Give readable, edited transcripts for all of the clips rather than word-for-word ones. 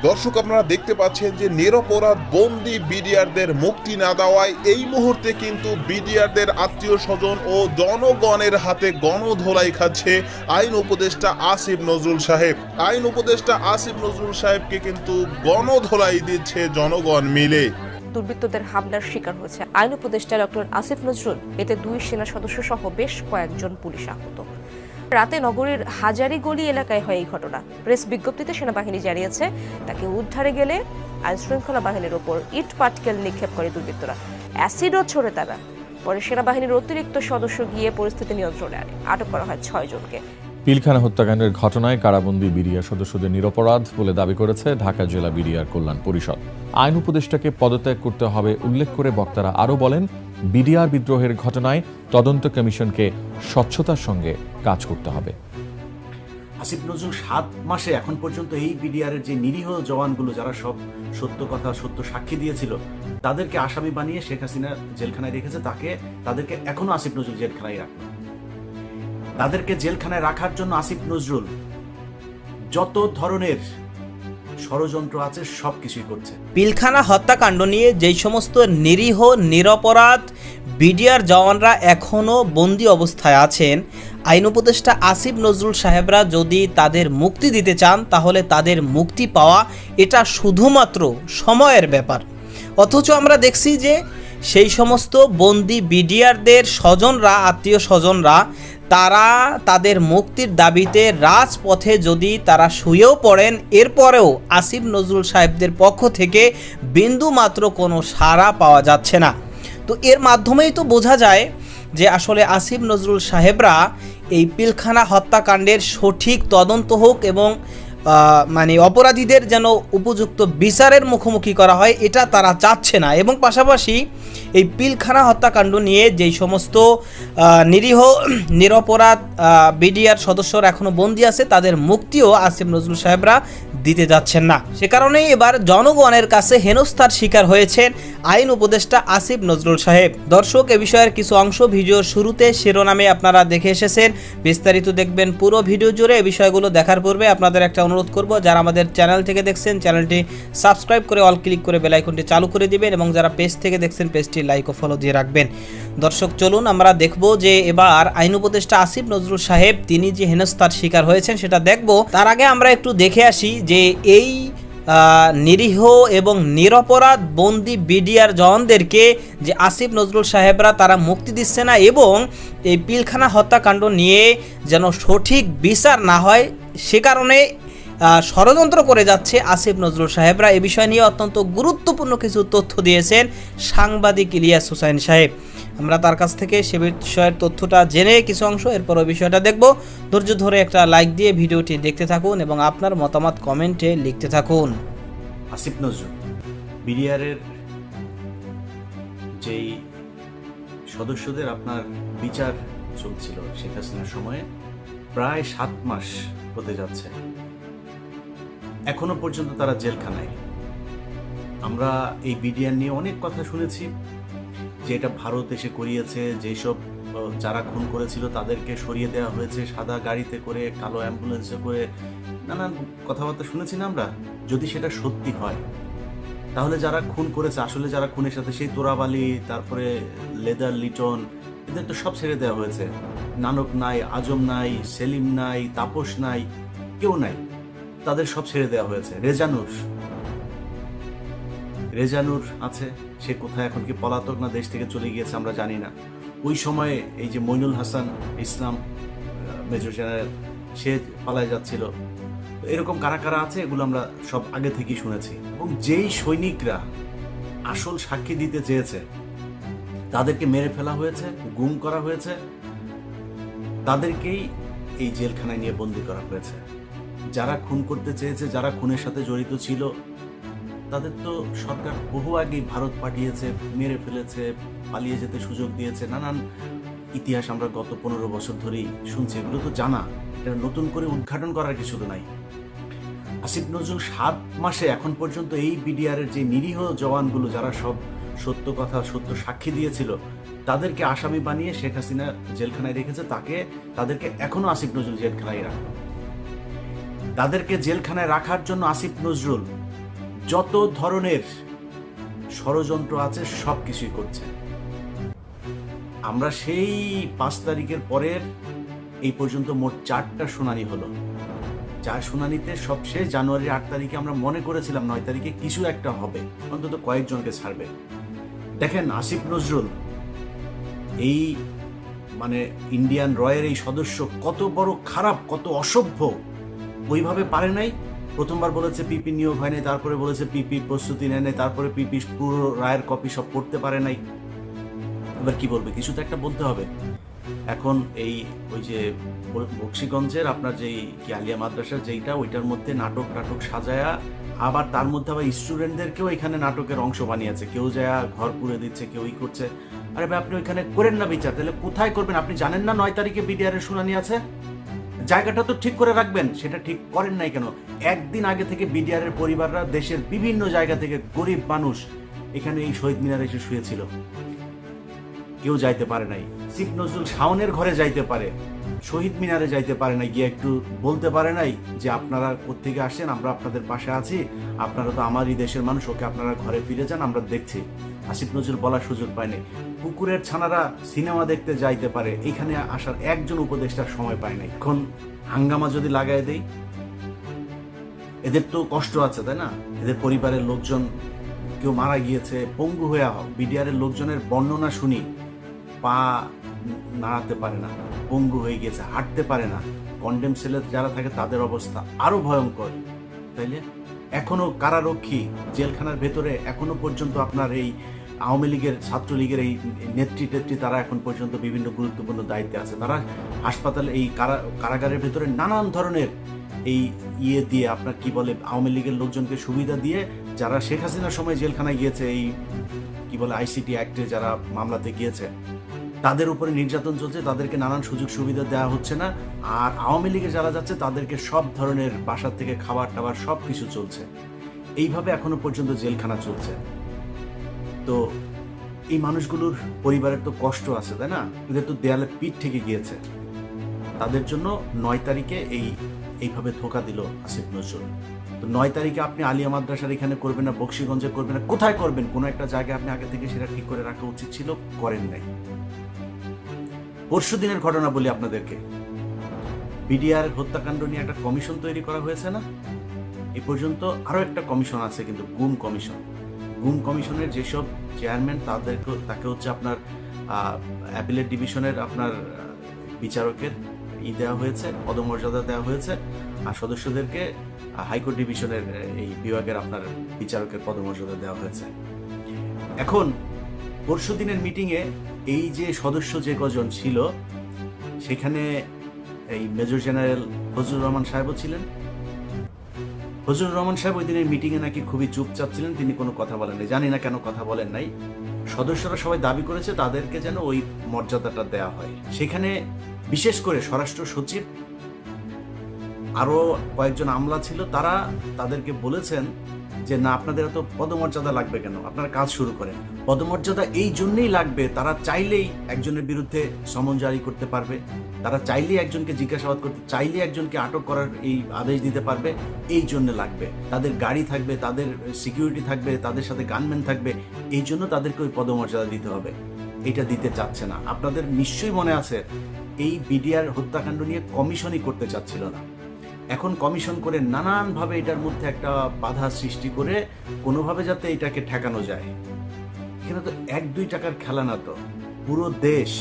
দর্শক, আপনারা দেখতে পাচ্ছেন যে নিরপরাধ বন্দি বিডিআরদের মুক্তি না দেওয়ায় এই মুহূর্তে কিন্তু বিডিআরদের আত্মীয় স্বজন ও জনগণের হাতে গণধোলাই খাচ্ছে আইন উপদেষ্টা আসিফ নজরুল সাহেব। আইন উপদেষ্টা আসিফ নজরুল সাহেবকে কিন্তু গণধোলাই দিচ্ছে জনগণ মিলে। দুর্বৃত্তদের হামলার শিকার হয়েছে আইন উপদেষ্টা ডক্টর আসিফ নজরুল। এতে 2 সেনা সদস্য সহ বেশ কয়েকজন পুলিশ আহত। রাতে নগরীর হাজারীগলি এলাকায় হয় এই ঘটনা। প্রেস বিজ্ঞপ্তিতে সেনাবাহিনী জানিয়েছে, তাকে উদ্ধারে গেলে আইন শৃঙ্খলা বাহিনীর ওপর ইট পাটকেল নিক্ষেপ করে দুর্বৃত্তরা। অ্যাসিডও ছোড়ে তারা। পরে সেনাবাহিনীর অতিরিক্ত সদস্য গিয়ে পরিস্থিতি নিয়ন্ত্রণে আনে। আটক করা হয় 6 জনকে। পিলখানা হত্যাকাণ্ডের ঘটনায় কারাবন্দী বিডিআর সদস্যদের নিরপরাধ বলে দাবি করেছে ঢাকা জেলা বিডিআর কল্যাণ পরিষদ। আইন উপদেষ্টাকে পদত্যাগ করতে হবে উল্লেখ করে বক্তারা আরও বলেন, বিডিআর বিদ্রোহের ঘটনায় তদন্ত কমিশনকে স্বচ্ছতার সঙ্গে কাজ করতে হবে। আসিফ নজরুল 7 মাসে এখন পর্যন্ত এই বিডিআরের যে নিরীহ জওয়ানগুলো যারা সব সত্য কথা সত্য সাক্ষী দিয়েছিল তাদেরকে আসামি বানিয়ে শেখ হাসিনা জেলখানায় রেখেছে। তাদেরকে এখনো আসিফ নজরুল জেলখানায় রাখে। তাদেরকে জেলখানায় রাখার জন্য আসিফ নজরুল যত ধরনের ষড়যন্ত্র আছে সবকিছুই করছে। পিলখানা হত্যাকাণ্ড নিয়ে যেই সমস্ত নিরীহ নিরপরাধ বিডিআর জওয়ানরা এখনও বন্দী অবস্থায় আছেন, আইন উপদেষ্টা আসিফ নজরুল সাহেবরা যদি তাদের মুক্তি দিতে চান তাহলে তাদের মুক্তি পাওয়া এটা শুধুমাত্র সময়ের ব্যাপার। অথচ আমরা দেখছি যে সেই সমস্ত বন্দী বিডিআরদের স্বজনরা, আত্মীয় স্বজনরা, তারা তাদের মুক্তির দাবিতে রাজপথে যদি তারা শুয়েও পড়েন, এরপরেও আসিফ নজরুল সাহেবদের পক্ষ থেকে বিন্দু মাত্র কোনো সাড়া পাওয়া যাচ্ছে না। তো এর মাধ্যমেই তো বোঝা যায় যে আসলে আসিফ নজরুল সাহেবরা এই পিলখানা হত্যাকাণ্ডের সঠিক তদন্ত হোক এবং অপরাধীদের যেন উপযুক্ত বিচারের মুখোমুখি করা হয়, এটা তারা চাচ্ছে না। এবং পাশাপাশি এই পিলখানা হত্যাকাণ্ড নিয়ে যেই সমস্ত নিরীহ নিরপরাধ বিডিআর সদস্যরা এখনও বন্দী আছে তাদের মুক্তিও আসিফ নজরুল সাহেবরা দিতে যাচ্ছেন না। সে কারণেই এবার জনগণের কাছে হেনস্থার শিকার হয়েছেন আইন উপদেষ্টা আসিফ নজরুল সাহেব। দর্শক, এ বিষয়ের কিছু অংশ ভিডিওর শুরুতে শিরোনামে আপনারা দেখে এসেছেন। বিস্তারিত দেখবেন পুরো ভিডিও জুড়ে। এই বিষয়গুলো দেখার পূর্বে আপনাদের একটা অনুরোধ করব, যারা আমাদের চ্যানেল থেকে দেখছেন চ্যানেলটি সাবস্ক্রাইব করে অল ক্লিক করে বেল আইকনটি চালু করে দিবেন এবং যারা পেজ থেকে দেখছেন পেজটি লাইক ও ফলো দিয়ে রাখবেন। দর্শক, চলুন আমরা দেখব যে এবার আইন উপদেষ্টা আসিফ নজরুল সাহেব তিনি যে হেনস্থার শিকার হয়েছেন সেটা দেখব। তার আগে আমরা একটু দেখে আসি যে এই নিরীহ এবং নিরপরাধ বন্দি বিডিআর জওয়ানদেরকে যে আসিফ নজরুল সাহেবরা তারা মুক্তি দিচ্ছে না এবং এই পিলখানা হত্যাকাণ্ড নিয়ে যেন সঠিক বিচার না হয় সে কারণে ষড়যন্ত্র করে যাচ্ছে আসিফ নজরুল সাহেবরা। এ বিষয় নিয়ে অত্যন্ত গুরুত্বপূর্ণ কিছু তথ্য দিয়েছেন সাংবাদিক ইলিয়াস হোসাইন সাহেব। আমরা তার কাছ থেকে সে বিষয়ের তথ্যটা জেনে কিছু অংশ এরপর ওই বিষয়টা দেখব। ধৈর্য ধরে একটা লাইক দিয়ে ভিডিওটি দেখতে থাকুন এবং আপনার মতামত কমেন্টে লিখতে থাকুন। আসিফ নজরুল বিডিআরের যেই সদস্যদের আপনার বিচার চলছিল শেখ হাসিনার সময়ে, প্রায় 7 মাস হতে যাচ্ছে, এখনো পর্যন্ত তারা জেলখানায়। আমরা এই বিডিআর নিয়ে অনেক কথা শুনেছি যে এটা ভারত এসে করিয়েছে, যেসব যারা খুন করেছিল তাদেরকে সরিয়ে দেওয়া হয়েছে সাদা গাড়িতে করে, কালো অ্যাম্বুলেন্সে করে, নানান কথাবার্তা শুনেছি না আমরা। যদি সেটা সত্যি হয় তাহলে যারা খুন করেছে, আসলে যারা খুনের সাথে, সেই তোরাবালি, তারপরে লেদার লিটন, এদের তো সব ছেড়ে দেওয়া হয়েছে। নানক নাই, আজম নাই, সেলিম নাই, তাপস নাই, কেউ নাই, তাদের সব ছেড়ে দেওয়া হয়েছে। রেজানুর আছে, সে কোথায় এখন, কি পলাতক না দেশ থেকে চলে গিয়েছে আমরা জানি না। ওই সময়ে এই যে মইনুল হাসান ইসলাম মেজর জেনারেল, সে পালায় যাচ্ছিল। এরকম কারা কারা আছে এগুলো আমরা সব আগে থেকেই শুনেছি। এবং যেই সৈনিকরা আসল সাক্ষী দিতে চেয়েছে তাদেরকে মেরে ফেলা হয়েছে, গুম করা হয়েছে, তাদেরকেই এই জেলখানায় নিয়ে বন্দি করা হয়েছে। যারা খুন করতে চেয়েছে, যারা খুনের সাথে জড়িত ছিল, তাদের তো সরকার বহু আগেই ভারত পাঠিয়েছে, মেরে ফেলেছে, পালিয়ে যেতে সুযোগ দিয়েছে। নানান ইতিহাস আমরা গত 15 বছর ধরেই শুনছি, এগুলো তো জানা, এটা নতুন করে উদ্ঘাটন করার কিছু তো নাই। আসিফ নজরুল 7 মাসে এখন পর্যন্ত এই বিডিআরের যে নিরীহ জওয়ানগুলো যারা সব সত্য কথা সত্য সাক্ষী দিয়েছিল তাদেরকে আসামি বানিয়ে শেখ হাসিনা জেলখানায় রেখেছে। তাদেরকে এখনো আসিফ নজরুল জেলখানায় রাখবে। তাদেরকে জেলখানায় রাখার জন্য আসিফ নজরুল যত ধরনের ষড়যন্ত্র আছে সব কিছুই করছে। আমরা সেই 5 তারিখের পরের এই পর্যন্ত মোট 4টা শুনানি হলো। 4 শুনানিতে সবশেষ জানুয়ারির 8 তারিখে আমরা মনে করেছিলাম 9 তারিখে কিছু একটা হবে, অন্তত কয়েকজনকে ছাড়বে। দেখেন আসিফ নজরুল এই মানে ইন্ডিয়ান রয়ের এই সদস্য কত বড় খারাপ, কত অসভ্য, ওইভাবে পারে নাই। প্রথমবার বলেছে পিপি নিয়োগ হয় নাই, তারপরে বলেছে পিপি প্রস্তুতি নেয় নাই, তারপরে পিপি পুরো রায়ের কপি সব পড়তে পারে নাই। এবার কি বলবে, কিছু তো একটা বলতে হবে। এখন ওই যে বক্সিগঞ্জের আপনার যেই কি আলিয়া মাদ্রাসার যেইটা, ওইটার মধ্যে নাটক সাজায়া, আবার তার মধ্যে আবার স্টুডেন্টদেরকেও এখানে নাটকের অংশ বানিয়েছে। কেউ যায় ঘর পুড়ে দিচ্ছে, কেউ করছে। আরে ভাই, আপনি ওইখানে করেন না বিচার, তাহলে কোথায় করবেন? আপনি জানেন না 9 তারিখে বিডিআর এর শুনানি আছে? জায়গাটা তো ঠিক করে রাখবেন, সেটা ঠিক করেন নাই কেন? একদিন আগে থেকে বিডিআর এর পরিবাররা দেশের বিভিন্ন জায়গা থেকে গরিব মানুষ এখানে এই শহীদ মিনারে এসে শুয়েছিল, কেউ যাইতে পারে নাই। আসিফ নজরুল শাওনের ঘরে যাইতে পারে, শহীদ মিনারে যাইতে পারে নাই, গিয়ে একটু বলতে পারে নাই যে আপনারা কোত্থেকে আসেন, আমরা আপনাদের পাশে আছি, আপনারা তো আমারই দেশের মানুষ, ওকে আপনারা ঘরে ফিরে যান, আমরা দেখছি। আসিফ নজরুল বলার সুযোগ পায়নি। কুকুরের ছানারা সিনেমা দেখতে যাইতে পারে, এখানে আসার একজন উপদেষ্টার সময় পায় নাই। এখন হাঙ্গামা যদি লাগাই দেই, এদের তো কষ্ট আছে, তাই না? এদের পরিবারের লোকজন কেউ মারা গিয়েছে, পঙ্গু হয়ে বিডিআর এর লোকজনের বর্ণনা শুনি, পা নাড়াতে পারে না, পঙ্গু হয়ে গেছে, হাঁটতে পারে না। কন্ডেম সেলে যারা থাকে তাদের অবস্থা আরো ভয়ঙ্কর। তাইলে এখনো কারারক্ষী জেলখানার ভেতরে এখনো পর্যন্ত আপনার এই আওয়ামী লীগের, ছাত্রলীগের এই নেত্রী তারা এখন পর্যন্ত বিভিন্ন গুরুত্বপূর্ণ দায়িত্বে আছে। তারা হাসপাতালে এই কারাগারের ভেতরে নানান ধরনের এই দিয়ে আপনার কি বলে আওয়ামী লীগের লোকজনকে সুবিধা দিয়ে, যারা শেখ হাসিনার সময় জেলখানায় গিয়েছে, এই কি বলে আইসিটি অ্যাক্টে যারা মামলাতে গিয়েছে, তাদের উপরে নির্যাতন চলছে, তাদেরকে নানান সুযোগ সুবিধা দেওয়া হচ্ছে না। আর আওয়ামী লীগে যারা যাচ্ছে তাদেরকে সব ধরনের বাসার থেকে খাবার টাবার সব কিছু চলছে। এইভাবে এখনো পর্যন্ত জেলখানা চলছে। তো এই মানুষগুলোর পরিবারের তো কষ্ট আছে, তাই না? এদের তো দেয়ালে পিঠ থেকে গিয়েছে। তাদের জন্য 9 তারিখে এইভাবে ধোঁকা দিল আসিফ নজরুল। তো 9 তারিখে আপনি আলিয়া মাদ্রাসার এখানে করবেন না, বক্সিগঞ্জে করবেন না, কোথায় করবেন? কোনো একটা জায়গায় আপনি আগে থেকে সেটা ঠিক করে রাখা উচিত ছিল, করেন নাই। পরশু দিনের ঘটনা বলি আপনাদেরকে, বিডিআর হত্যাকাণ্ড নিয়ে একটা কমিশন তৈরি করা হয়েছে না? এ পর্যন্ত আরো একটা কমিশন আছে, কিন্তু গুম কমিশন। গুম কমিশনের যেসব চেয়ারম্যান তাকে হচ্ছে আপনার অ্যাপিলেট ডিভিশনের আপনার বিচারকের দেওয়া হয়েছে, পদমর্যাদা দেওয়া হয়েছে, আর সদস্যদেরকে হাইকোর্ট ডিভিশনের এই বিভাগের আপনার বিচারকের পদমর্যাদা দেওয়া হয়েছে। এখন পরশু দিনের মিটিংয়ে এই যে সদস্য যে কজন ছিল, সেখানে এই মেজর জেনারেল ফজলুর রহমান সাহেবও ছিলেন। ফজলুর রহমান সাহেব ওই দিনের মিটিংয়ে নাকি খুবই চুপচাপ ছিলেন, তিনি কোনো কথা বলেন নাই। জানি না কেন কথা বলেন নাই। সদস্যরা সবাই দাবি করেছে তাদেরকে যেন ওই মর্যাদাটা দেওয়া হয়। সেখানে বিশেষ করে স্বরাষ্ট্র সচিব, আরো কয়েকজন আমলা ছিল, তারা তাদেরকে বলেছেন যে না, আপনাদের এত পদমর্যাদা লাগবে কেন, আপনারা কাজ শুরু করেন। পদমর্যাদা এই জন্যই লাগবে, তারা চাইলেই একজনের বিরুদ্ধে সমন জারি করতে পারবে, তারা চাইলেই একজনকে জিজ্ঞাসাবাদ করতে, চাইলেই একজনকে আটক করার এই আদেশ দিতে পারবে, এই জন্য লাগবে। তাদের গাড়ি থাকবে, তাদের সিকিউরিটি থাকবে, তাদের সাথে গানম্যান থাকবে, এই জন্য তাদেরকে ওই পদমর্যাদা দিতে হবে। এটা দিতে চাচ্ছে না। আপনাদের নিশ্চয়ই মনে আছে, এই বিডিআর হত্যাকাণ্ড নিয়ে কমিশনই করতে চাচ্ছিল না। এখন কমিশন করে নানানভাবে এটার মধ্যে একটা বাধা সৃষ্টি করে কোনোভাবে যাতে এটাকে ঠেকানো যায়। এখানে তো 1-2 টাকার খেলা না, তো পুরো দেশ,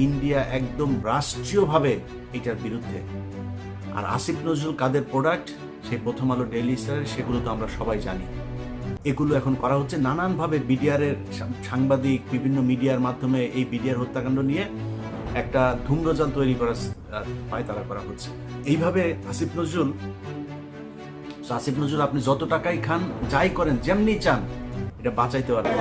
ইন্ডিয়া একদম রাষ্ট্রীয়ভাবে এটার বিরুদ্ধে। আর আসিফ নজরুল কাদের প্রোডাক্ট, সেই প্রথম আলো, ডেইলি স্টার, সেগুলো তো আমরা সবাই জানি। এগুলো এখন করা হচ্ছে নানানভাবে। বিডিআর এর সাংবাদিক বিভিন্ন মিডিয়ার মাধ্যমে এই বিডিআর হত্যাকাণ্ড নিয়ে একটা ধূম্রজাল তৈরি করার পায়তারা করা হচ্ছে। এইভাবে আসিফ নজরুল আপনি যত টাকাই খান, যাই করেন, যেমনি চান, এটা বাঁচাইতে পারবেন।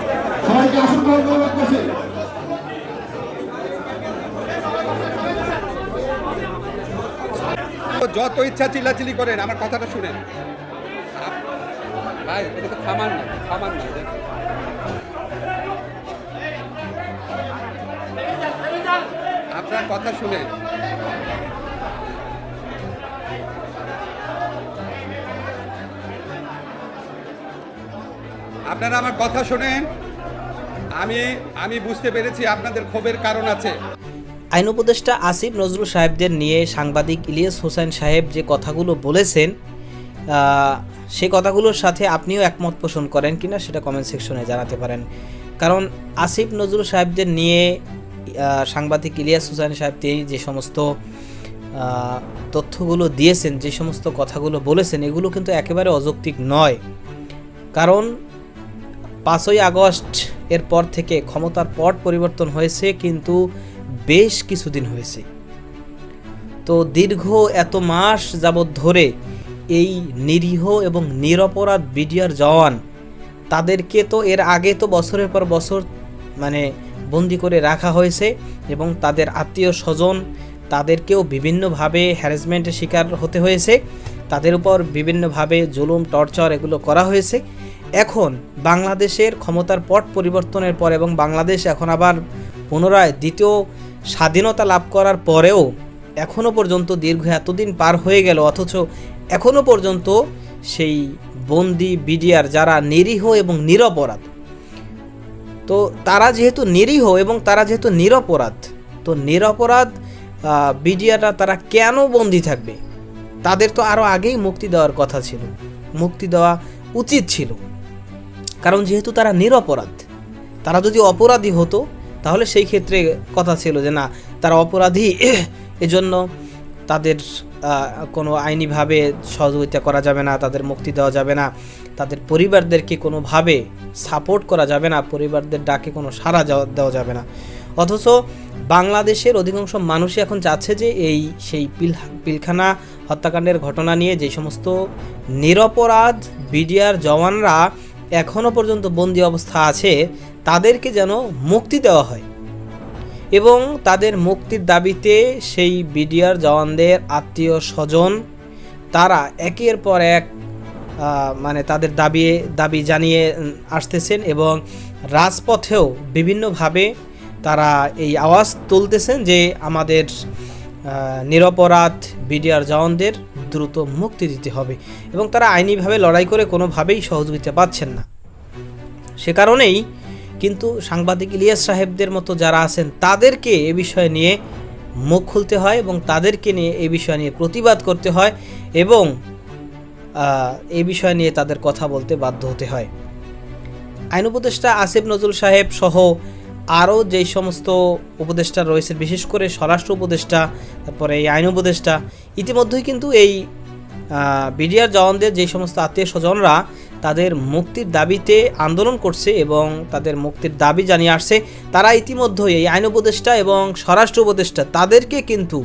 যত ইচ্ছা চিল্লাচিল্লি করেন, আমার কথাটা শুনেন ভাই, এটা তো থামান না। আপনার কথা শুনেন। আপনারা আমার কথা শোনেন। আমি বুঝতে পেরেছি আপনাদের ক্ষোভের কারণ আছে। আইন উপদেষ্টা আসিফ নজরুল সাহেবদের নিয়ে সাংবাদিক ইলিয়াস হোসেন সাহেব যে কথাগুলো বলেছেন, সেই কথাগুলোর সাথে আপনিও একমত পোষণ করেন কিনা সেটা কমেন্ট সেকশনে জানাতে পারেন। কারণ আসিফ নজরুল সাহেবদের নিয়ে সাংবাদিক ইলিয়াস হোসেন সাহেব তিনি যে সমস্ত তথ্যগুলো দিয়েছেন, যে সমস্ত কথাগুলো বলেছেন, এগুলো কিন্তু একেবারে অযৌক্তিক নয়। কারণ 5ই আগস্ট এর পর থেকে ক্ষমতার পট পরিবর্তন হয়েছে, কিন্তু বেশ কিছুদিন হয়েছে। তো দীর্ঘ এত মাস যাবৎ ধরে এই নিরীহ এবং নিরপরাধ বিডিআর জওয়ান, তাদেরকে তো এর আগে তো বছরের পর বছর মানে বন্দি করে রাখা হয়েছে এবং তাদের আত্মীয় স্বজন তাদেরকেও বিভিন্নভাবে হ্যারাসমেন্টের শিকার হতে হয়েছে, তাদের উপর বিভিন্নভাবে জুলুম টর্চার এগুলো করা হয়েছে। এখন বাংলাদেশের ক্ষমতার পট পরিবর্তনের পর এবং বাংলাদেশ এখন আবার পুনরায় দ্বিতীয় স্বাধীনতা লাভ করার পরেও এখনও পর্যন্ত দীর্ঘ এতদিন পার হয়ে গেল, অথচ এখনও পর্যন্ত সেই বন্দি বিডিআর যারা নিরীহ এবং নিরপরাধ, তো তারা যেহেতু নিরীহ এবং তারা যেহেতু নিরপরাধ, তো নিরপরাধ বিডিআররা তারা কেন বন্দি থাকবে? তাদের তো আরও আগেই মুক্তি দেওয়ার কথা ছিল, মুক্তি দেওয়া উচিত ছিল। কারণ যেহেতু তারা নিরপরাধ, তারা যদি অপরাধী হতো তাহলে সেই ক্ষেত্রে কথা ছিল যে না, তারা অপরাধী, এজন্য তাদের কোনো আইনিভাবে সহযোগিতা করা যাবে না, তাদের মুক্তি দেওয়া যাবে না, তাদের পরিবারদেরকে কোনোভাবে সাপোর্ট করা যাবে না, পরিবারদের ডাকে কোনো সাড়া দেওয়া যাবে না। অথচ বাংলাদেশের অধিকাংশ মানুষই এখন চাচ্ছে যে সেই পিলখানা হত্যাকাণ্ডের ঘটনা নিয়ে যে সমস্ত নিরপরাধ বিডিআর জওয়ানরা এখনও পর্যন্ত বন্দি অবস্থা আছে, তাদেরকে যেন মুক্তি দেওয়া হয় এবং তাদের মুক্তির দাবিতে সেই বিডিআর জওয়ানদের আত্মীয় স্বজন তারা একের পর এক মানে তাদের দাবি জানিয়ে আসতেছেন এবং রাজপথেও বিভিন্নভাবে তারা এই আওয়াজ তুলতেছেন যে আমাদের নিরপরাধ বিডিআর জওয়ানদের দ্রুত মুক্তি দিতে হবে এবং তারা আইনিভাবে লড়াই করে কোনোভাবেই সহযোগিতা পাচ্ছেন না। সে কারণেই কিন্তু সাংবাদিক ইলিয়াস সাহেবদের মতো যারা আছেন তাদেরকে এ বিষয় নিয়ে মুখ খুলতে হয় এবং তাদেরকে নিয়ে এই বিষয় নিয়ে প্রতিবাদ করতে হয় এবং এই বিষয় নিয়ে তাদের কথা বলতে বাধ্য হতে হয়। আইন উপদেষ্টা আসিফ নজরুল সাহেব সহ আরও যেই সমস্ত উপদেষ্টা রয়েছে, বিশেষ করে স্বরাষ্ট্র উপদেষ্টা, তারপরে এই আইন উপদেষ্টা, ইতিমধ্যেই কিন্তু এই বিডিআর জওয়ানদের যেই সমস্ত আত্মীয় স্বজনরা তাদের মুক্তির দাবিতে আন্দোলন করছে এবং তাদের মুক্তির দাবি জানিয়ে আসছে, তারা ইতিমধ্যেই এই আইন উপদেষ্টা এবং স্বরাষ্ট্র উপদেষ্টা তাদেরকে কিন্তু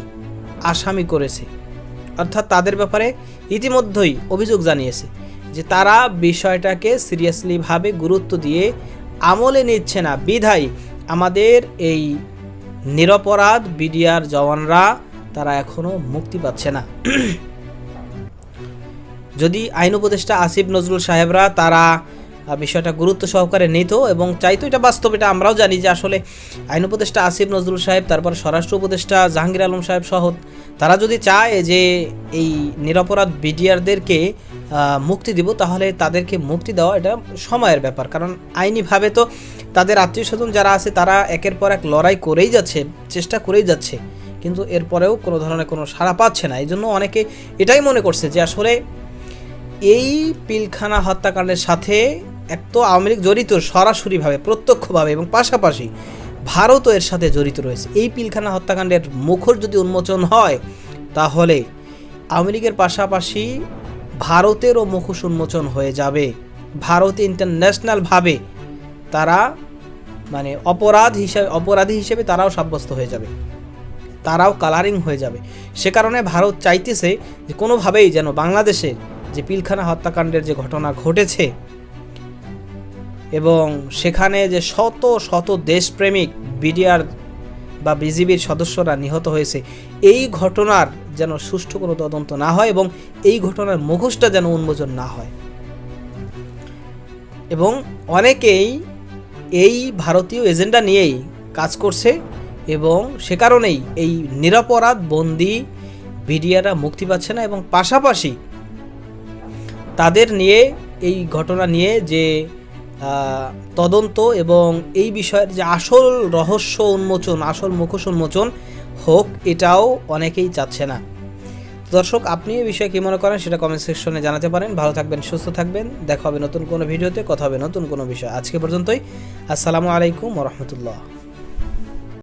আসামি করেছে, অর্থাৎ তাদের ব্যাপারে ইতিমধ্যেই অভিযোগ জানিয়েছে যে তারা বিষয়টাকে সিরিয়াসলিভাবে গুরুত্ব দিয়ে আমলে নিচ্ছে না, বিধায় আমাদের এই নিরপরাধ বিডিআর জওয়ানরা তারা এখনও মুক্তি পাচ্ছে না। যদি আইন উপদেষ্টা আসিফ নজরুল সাহেবরা তারা বিষয়টা গুরুত্ব সহকারে নিত এবং চাইতো, এটা বাস্তব, এটা আমরাও জানি যে আসলে আইন উপদেষ্টা আসিফ নজরুল সাহেব, তারপর স্বরাষ্ট্র উপদেষ্টা জাহাঙ্গীর আলম সাহেব সহ তারা যদি চায় যে এই নিরপরাধ বিডিআরদেরকে মুক্তি দিব, তাহলে তাদেরকে মুক্তি দেওয়া এটা সময়ের ব্যাপার। কারণ আইনিভাবে তো তাদের আত্মীয় স্বজন যারা আছে তারা একের পর এক লড়াই করেই যাচ্ছে, চেষ্টা করেই যাচ্ছে, কিন্তু এরপরেও কোনো ধরনের কোনো সাড়া পাচ্ছে না। এই জন্য অনেকে এটাই মনে করছে যে আসলে এই পিলখানা হত্যাকাণ্ডের সাথে এক তো আওয়ামী লীগ জড়িত সরাসরিভাবে, প্রত্যক্ষভাবে, এবং পাশাপাশি ভারতও এর সাথে জড়িত রয়েছে। এই পিলখানা হত্যাকাণ্ডের মুখর যদি উন্মোচন হয় তাহলে আওয়ামী লীগের পাশাপাশি ভারতেরও মুখোশ উন্মোচন হয়ে যাবে। ভারতে ইন্টারন্যাশনালভাবে তারা মানে অপরাধী হিসেবে তারাও সাব্যস্ত হয়ে যাবে, তারাও কালারিং হয়ে যাবে। সে কারণে ভারত চাইতেছে যে কোনোভাবেই যেন বাংলাদেশের যে পিলখানা হত্যাকাণ্ডের যে ঘটনা ঘটেছে এবং সেখানে যে শত শত দেশপ্রেমিক বিডিআর বা বিজিবির সদস্যরা নিহত হয়েছে, এই ঘটনার যেন সুষ্ঠু কোনো তদন্ত না হয় এবং এই ঘটনার মুখোশটা যেন উন্মোচন না হয়। এবং অনেকেই এই ভারতীয় এজেন্ডা নিয়েই কাজ করছে এবং সে কারণেই এই নিরপরাধ বন্দি বিডিআররা মুক্তি পাচ্ছে না এবং পাশাপাশি তাদের নিয়ে এই ঘটনা নিয়ে যে তদন্ত এবং এই বিষয়ের যে আসল রহস্য উন্মোচন, আসল মুখোশ উন্মোচন হোক, এটাও অনেকেই চাচ্ছে না। দর্শক, আপনি এই বিষয়ে কী মনে করেন সেটা কমেন্ট সেকশনে জানাতে পারেন। ভালো থাকবেন, সুস্থ থাকবেন, দেখা হবে নতুন কোনো ভিডিওতে, কথা হবে নতুন কোনো বিষয়। আজকে পর্যন্তই, আসসালামু আলাইকুম ওয়া রাহমাতুল্লাহ।